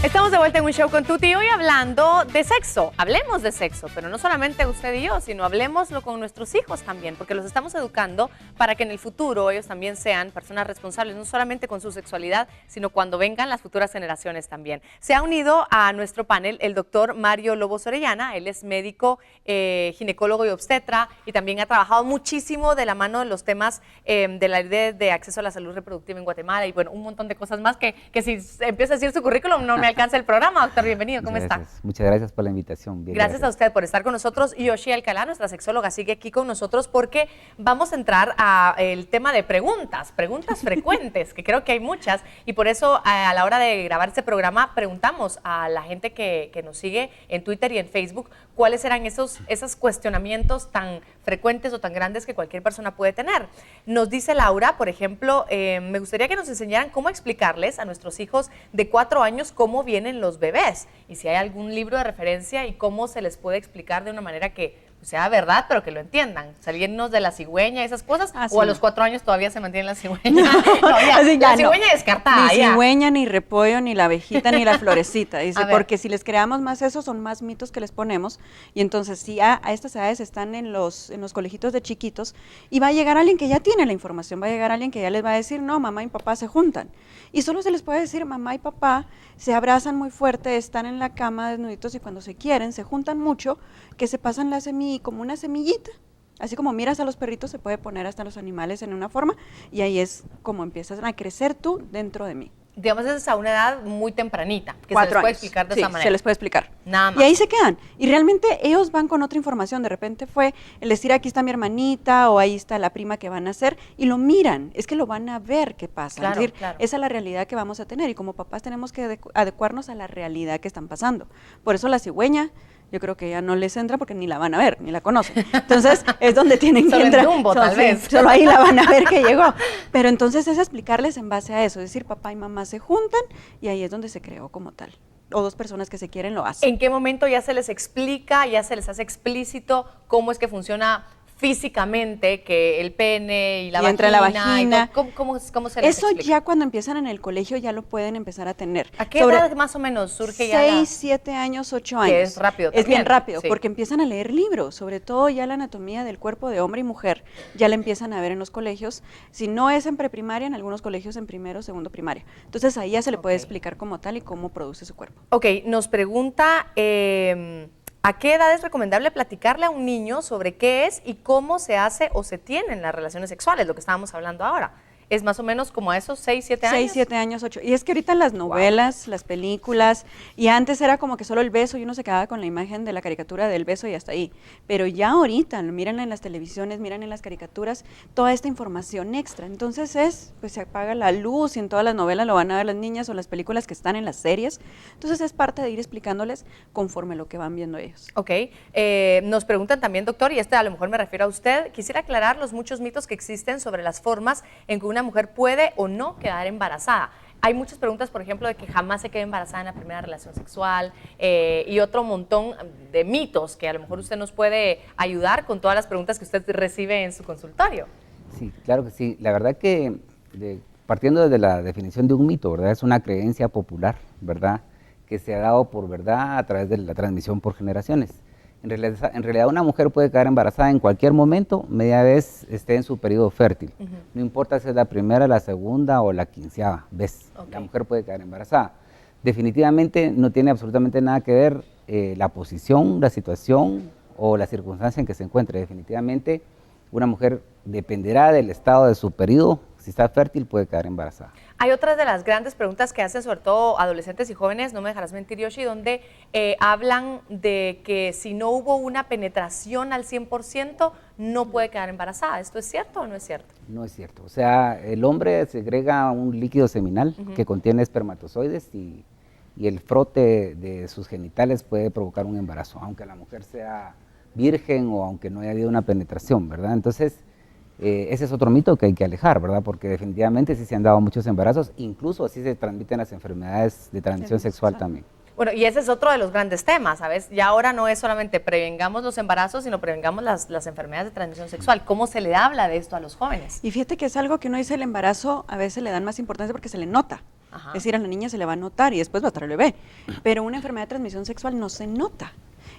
Estamos de vuelta en un show con Tuti hoy hablando de sexo. Hablemos de sexo, pero no solamente usted y yo, sino hablemoslo con nuestros hijos también, porque los estamos educando para que en el futuro ellos también sean personas responsables, no solamente con su sexualidad, sino cuando vengan las futuras generaciones también. Se ha unido a nuestro panel el doctor Mario Lobos Orellana. Él es médico, ginecólogo y obstetra, y también ha trabajado muchísimo de la mano de los temas de la ley de acceso a la salud reproductiva en Guatemala y bueno, un montón de cosas más que si empieza a decir su currículum no me alcanza el programa. Doctor, bienvenido, ¿cómo está? Muchas gracias por la invitación. Bien, gracias a usted por estar con nosotros. Yoshi Alcalá, nuestra sexóloga, sigue aquí con nosotros porque vamos a entrar al tema de preguntas frecuentes, que creo que hay muchas, y por eso a la hora de grabar este programa preguntamos a la gente que nos sigue en Twitter y en Facebook cuáles eran esos cuestionamientos tan frecuentes o tan grandes que cualquier persona puede tener. Nos dice Laura, por ejemplo, me gustaría que nos enseñaran cómo explicarles a nuestros hijos de 4 años cómo vienen los bebés y si hay algún libro de referencia y cómo se les puede explicar de una manera que sea verdad, pero que lo entiendan. Salirnos de la cigüeña, esas cosas, o a los 4 años todavía se mantiene la cigüeña. La cigüeña descartada. Ni cigüeña, ni repollo, ni la abejita, ni la florecita. Dice, porque si les creamos más eso, son más mitos que les ponemos. Y entonces, si a estas edades están en los colegitos de chiquitos, y va a llegar alguien que ya tiene la información, va a llegar alguien que ya les va a decir, no, mamá y papá se juntan. Y solo se les puede decir, mamá y papá se abrazan muy fuerte, están en la cama desnuditos y cuando se quieren, se juntan mucho, que se pasan la semilla como una semillita, así como miras a los perritos, se puede poner hasta los animales en una forma, y ahí es como empiezas a crecer tú dentro de mí. Digamos, es a una edad muy tempranita, que 4 se les puede años. explicar de Sí, esa manera. se les puede explicar. Nada más. Y ahí se quedan. Y realmente ellos van con otra información. De repente fue el decir, aquí está mi hermanita, o ahí está la prima que van a hacer, y lo miran. Es que lo van a ver qué pasa. Claro, es decir, claro. esa es la realidad que vamos a tener. Y como papás tenemos que adecuarnos a la realidad que están pasando. Por eso la cigüeña, yo creo que ya no les entra porque ni la van a ver, ni la conocen. Entonces, es donde tienen que entrar. Dumbo, tal vez. Solo ahí la van a ver que llegó. Pero entonces es explicarles en base a eso. Es decir, papá y mamá se juntan y ahí es donde se creó como tal. O 2 personas que se quieren lo hacen. ¿En qué momento ya se les explica, ya se les hace explícito cómo es que funciona físicamente, que el pene y la vagina, entra la vagina. ¿Cómo se les Eso explica? ya cuando empiezan en el colegio ya lo pueden empezar a tener. ¿A qué edad más o menos surge ya 6, 7 años, 8 años. Que es rápido también. Es bien rápido, sí. porque empiezan a leer libros, sobre todo ya la anatomía del cuerpo de hombre y mujer, ya la empiezan a ver en los colegios. Si no es en preprimaria, en algunos colegios en primero o segundo primaria. Entonces ahí ya se le puede explicar como tal y cómo produce su cuerpo. Ok, nos pregunta, ¿a qué edad es recomendable platicarle a un niño sobre qué es y cómo se hace o se tienen las relaciones sexuales, lo que estábamos hablando ahora? ¿Es más o menos como a esos 6, 7 años? 6, 7 años, 8. Y es que ahorita las novelas, las películas, y antes era como que solo el beso y uno se quedaba con la imagen de la caricatura del beso y hasta ahí. Pero ya ahorita, miran en las televisiones, miran en las caricaturas, toda esta información extra. Entonces pues se apaga la luz y en todas las novelas lo van a ver las niñas o las películas que están en las series. Entonces es parte de ir explicándoles conforme lo que van viendo ellos. Ok, nos preguntan también, doctor, y a lo mejor me refiero a usted, quisiera aclarar los muchos mitos que existen sobre las formas en que una mujer puede o no quedar embarazada. Hay muchas preguntas, por ejemplo, de que jamás se quede embarazada en la primera relación sexual y otro montón de mitos que a lo mejor usted nos puede ayudar con todas las preguntas que usted recibe en su consultorio. Sí, claro que sí. La verdad que partiendo desde la definición de un mito, ¿verdad? Es una creencia popular, ¿verdad? Que se ha dado por verdad a través de la transmisión por generaciones. En realidad una mujer puede quedar embarazada en cualquier momento, media vez esté en su periodo fértil. No importa si es la primera, la segunda o la 15ª vez. La mujer puede quedar embarazada. Definitivamente no tiene absolutamente nada que ver la posición, la situación o la circunstancia en que se encuentre. Definitivamente una mujer dependerá del estado de su periodo. Si está fértil puede quedar embarazada. Hay otras de las grandes preguntas que hacen sobre todo adolescentes y jóvenes, no me dejarás mentir, Yoshi, donde hablan de que si no hubo una penetración al 100% no puede quedar embarazada. ¿Esto es cierto o no es cierto? No es cierto. O sea, el hombre segrega un líquido seminal que contiene espermatozoides y el frote de sus genitales puede provocar un embarazo, aunque la mujer sea virgen o aunque no haya habido una penetración, ¿verdad? Entonces, ese es otro mito que hay que alejar, ¿verdad? Porque definitivamente sí se han dado muchos embarazos, incluso así se transmiten las enfermedades de transmisión sexual también. Bueno, y ese es otro de los grandes temas, ¿sabes? Ya ahora no es solamente prevengamos los embarazos, sino prevengamos las enfermedades de transmisión sexual. ¿Cómo se le habla de esto a los jóvenes? Y fíjate que es algo que uno dice el embarazo, a veces le dan más importancia porque se le nota. Es decir, a la niña se le va a notar y después va a estar el bebé. Pero una enfermedad de transmisión sexual no se nota.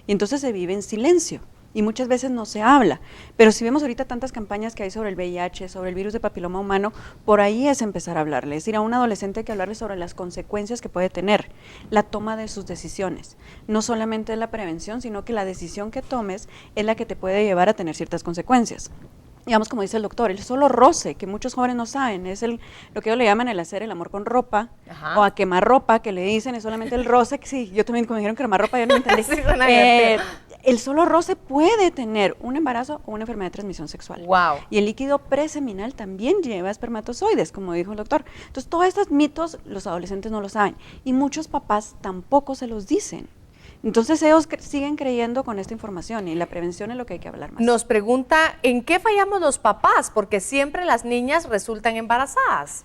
Y entonces se vive en silencio. Y muchas veces no se habla. Pero si vemos ahorita tantas campañas que hay sobre el VIH, sobre el virus de papiloma humano, por ahí es empezar a hablarle. Es decir, a un adolescente hay que hablarle sobre las consecuencias que puede tener, la toma de sus decisiones. No solamente la prevención, sino que la decisión que tomes es la que te puede llevar a tener ciertas consecuencias. Digamos, como dice el doctor, el solo roce, que muchos jóvenes no saben, es lo que ellos le llaman el hacer el amor con ropa, o a quemar ropa, que le dicen, es solamente el roce, que sí, yo también, como dijeron quemar ropa, yo no entendí. Sí, el solo roce puede tener un embarazo o una enfermedad de transmisión sexual. Wow. Y el líquido preseminal también lleva espermatozoides, como dijo el doctor. Entonces, todos estos mitos los adolescentes no lo saben, y muchos papás tampoco se los dicen. Entonces ellos siguen creyendo con esta información y la prevención es lo que hay que hablar más. Nos pregunta, ¿en qué fallamos los papás? Porque siempre las niñas resultan embarazadas.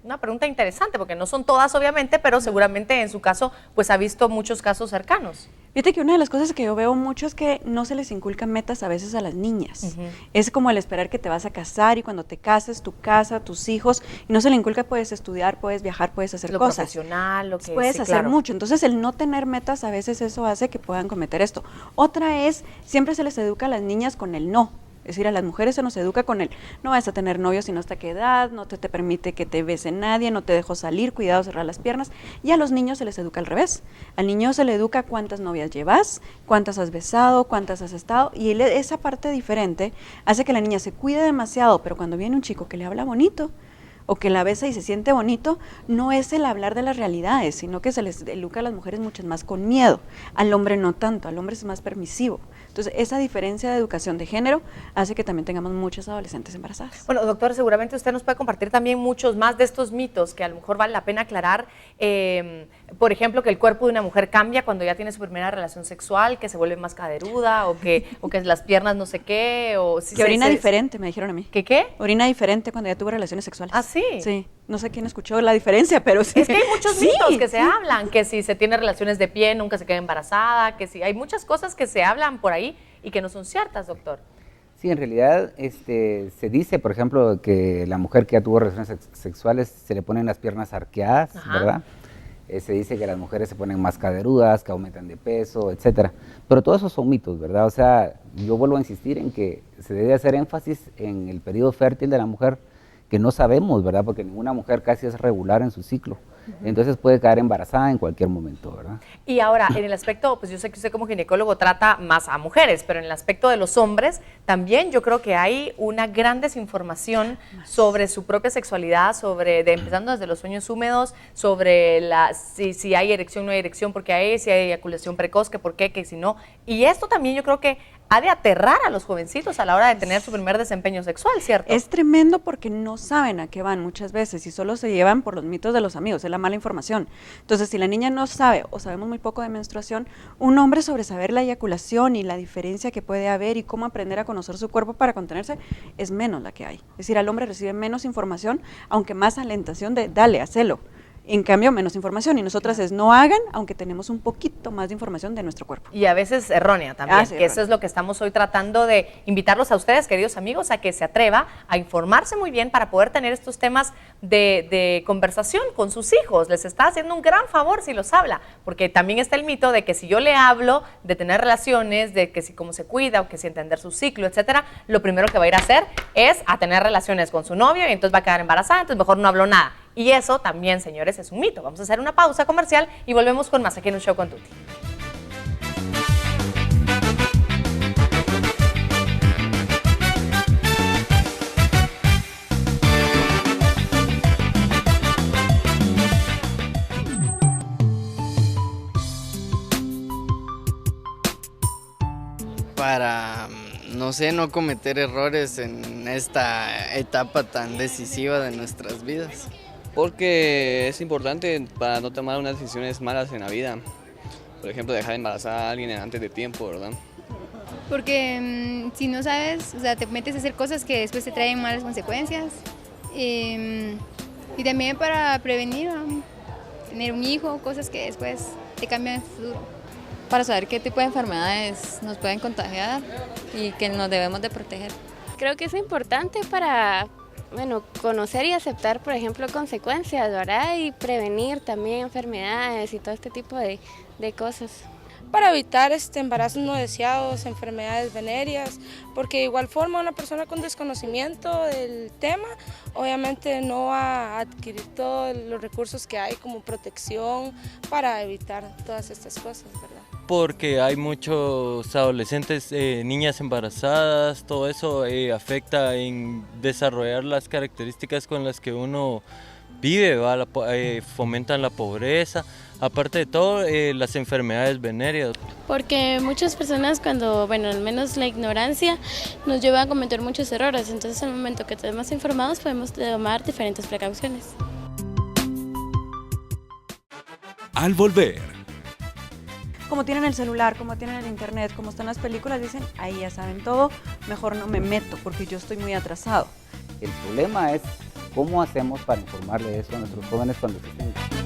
Una pregunta interesante, porque no son todas obviamente, pero seguramente en su caso pues ha visto muchos casos cercanos. Fíjate que una de las cosas que yo veo mucho es que no se les inculcan metas a veces a las niñas. Es como el esperar que te vas a casar y cuando te cases, tu casa, tus hijos, y no se le inculca, puedes estudiar, puedes viajar, puedes hacer cosas. Profesional, lo que puedes hacer mucho. Entonces el no tener metas a veces eso hace que puedan cometer esto. Otra es, siempre se les educa a las niñas con el no. Es decir, a las mujeres se nos educa con el, no vas a tener novio sino hasta qué edad, no te permite que te bese nadie, no te dejo salir, cuidado, cerrar las piernas. Y a los niños se les educa al revés. Al niño se le educa cuántas novias llevas, cuántas has besado, cuántas has estado. Y esa parte diferente hace que la niña se cuide demasiado, pero cuando viene un chico que le habla bonito, o que la besa y se siente bonito, no es el hablar de las realidades, sino que se les educa a las mujeres mucho más con miedo. Al hombre no tanto, al hombre es más permisivo. Entonces, esa diferencia de educación de género hace que también tengamos muchas adolescentes embarazadas. Bueno, doctor, seguramente usted nos puede compartir también muchos más de estos mitos que a lo mejor vale la pena aclarar. Por ejemplo, que el cuerpo de una mujer cambia cuando ya tiene su primera relación sexual, que se vuelve más caderuda, o que las piernas no sé qué, o si que orina diferente, me dijeron a mí. ¿Que qué? Orina diferente cuando ya tuvo relaciones sexuales. ¿Ah, sí? Sí. No sé quién escuchó la diferencia, pero sí. Es que hay muchos mitos que se hablan, que si se tiene relaciones de pie nunca se queda embarazada, que si hay muchas cosas que se hablan por ahí y que no son ciertas, doctor. Sí, en realidad se dice, por ejemplo, que la mujer que ya tuvo relaciones sexuales se le ponen las piernas arqueadas, ¿verdad? Se dice que las mujeres se ponen más caderudas, que aumentan de peso, etcétera. Pero todos esos son mitos, ¿verdad? O sea, yo vuelvo a insistir en que se debe hacer énfasis en el periodo fértil de la mujer, que no sabemos, ¿verdad? Porque ninguna mujer casi es regular en su ciclo. Entonces puede quedar embarazada en cualquier momento, ¿verdad? Y ahora, en el aspecto, pues yo sé que usted como ginecólogo trata más a mujeres, pero en el aspecto de los hombres, también yo creo que hay una gran desinformación sobre su propia sexualidad, empezando desde los sueños húmedos, sobre si hay erección o no hay erección, porque hay, si hay eyaculación precoz, que por qué, que si no. Y esto también yo creo que ha de aterrar a los jovencitos a la hora de tener su primer desempeño sexual, ¿cierto? Es tremendo porque no saben a qué van muchas veces y solo se llevan por los mitos de los amigos, es la mala información. Entonces, si la niña no sabe o sabemos muy poco de menstruación, un hombre sobre saber la eyaculación y la diferencia que puede haber y cómo aprender a conocer su cuerpo para contenerse, es menos la que hay. Es decir, al hombre recibe menos información, aunque más alentación de dale, hacelo. En cambio, menos información, y nosotras es no hagan, aunque tenemos un poquito más de información de nuestro cuerpo. Y a veces errónea también, que eso es lo que estamos hoy tratando de invitarlos a ustedes, queridos amigos, a que se atreva a informarse muy bien para poder tener estos temas de conversación con sus hijos. Les está haciendo un gran favor si los habla, porque también está el mito de que si yo le hablo de tener relaciones, de que si cómo se cuida, o que si entender su ciclo, etcétera, lo primero que va a ir a hacer es a tener relaciones con su novio y entonces va a quedar embarazada, entonces mejor no hablo nada. Y eso también, señores, es un mito. Vamos a hacer una pausa comercial y volvemos con más aquí en Un Show con Tuti. Para, no sé, no cometer errores en esta etapa tan decisiva de nuestras vidas. Porque es importante para no tomar unas decisiones malas en la vida. Por ejemplo, dejar embarazada a alguien antes de tiempo, ¿verdad? Porque si no sabes, o sea, te metes a hacer cosas que después te traen malas consecuencias. Y también para prevenir, tener un hijo, cosas que después te cambian el futuro. Para saber qué tipo de enfermedades nos pueden contagiar y que nos debemos de proteger. Creo que es importante para bueno, conocer y aceptar, por ejemplo, consecuencias, ¿verdad? Y prevenir también enfermedades y todo este tipo de cosas. Para evitar embarazos no deseados, enfermedades venéreas, porque de igual forma una persona con desconocimiento del tema obviamente no va a adquirir todos los recursos que hay como protección para evitar todas estas cosas, ¿verdad? Porque hay muchos adolescentes, niñas embarazadas, todo eso afecta en desarrollar las características con las que uno vive, ¿va? Fomentan la pobreza, aparte de todo las enfermedades venéreas. Porque muchas personas cuando, bueno, al menos la ignorancia nos lleva a cometer muchos errores, entonces al momento que estemos informados podemos tomar diferentes precauciones. Al volver. Como tienen el celular, como tienen el internet, como están las películas, dicen, ahí ya saben todo, mejor no me meto porque yo estoy muy atrasado. El problema es cómo hacemos para informarle eso a nuestros jóvenes cuando se tengan.